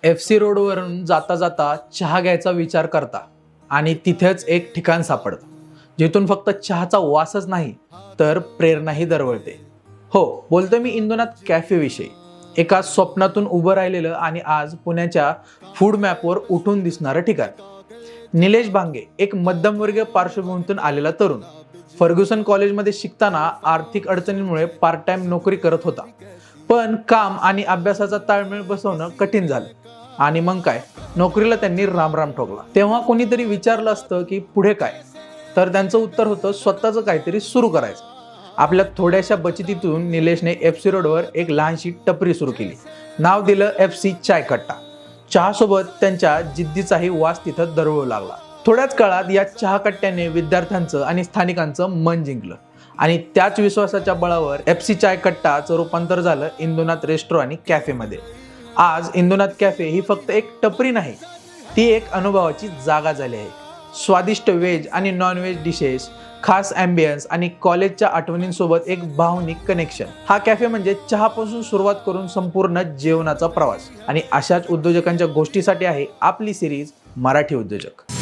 FC रोडवरून जाता जाता चहा घ्यायचा विचार करता आणि तिथेच एक ठिकाण सापडतं जिथून फक्त चहाचा वासच नाही तर प्रेरणाही दरवळते. हो, बोलतोय मी इंदुनाथ कॅफेविषयी. एका स्वप्नातून उभं राहिलेलं आणि आज पुण्याच्या फूड मॅपवर उठून दिसणारं ठिकाण. निलेश भांगे एक मध्यमवर्गीय पार्श्वभूमीतून आलेला तरुण. फर्ग्युसन कॉलेजमध्ये शिकताना आर्थिक अडचणींमुळे पार्ट टाइम नोकरी करत होता. पण काम आणि अभ्यासाचा ताळमेळ बसवणं कठीण झालं आणि मग काय, नोकरीला त्यांनी रामराम ठोकला. तेव्हा कोणीतरी विचारलं असतं की पुढे काय, तर त्यांचं उत्तर होतं स्वतःचं काहीतरी सुरू करायचं. आपल्या थोड्याशा बचतीतून निलेशने FC रोडवर एक लहानशी टपरी सुरू केली. नाव दिलं FC चाय कट्टा. चहासोबत त्यांच्या जिद्दीचाही वास तिथं दरवळू लागला. थोड्याच काळात या चहा कट्ट्याने विद्यार्थ्यांचं आणि स्थानिकांचं मन जिंकलं आणि त्याच विश्वासाच्या बळावर FC चाय कट्टाचं रूपांतर झालं इंदुनाथ रेस्टॉरंट आणि कॅफेमध्ये. आज इंदुनाथ कॅफे ही फक्त एक टपरी नाही, ती एक अनुभवाची जागा झाली आहे. स्वादिष्ट व्हेज आणि नॉन व्हेज डिशेस, खास ॲम्बियन्स आणि कॉलेजच्या आठवणींसोबत एक भावनिक कनेक्शन. हा कॅफे म्हणजे चहापासून सुरुवात करून संपूर्ण जेवणाचा प्रवास. आणि अशाच उद्योजकांच्या गोष्टीसाठी आहे आपली सिरीज मराठी उद्योजक.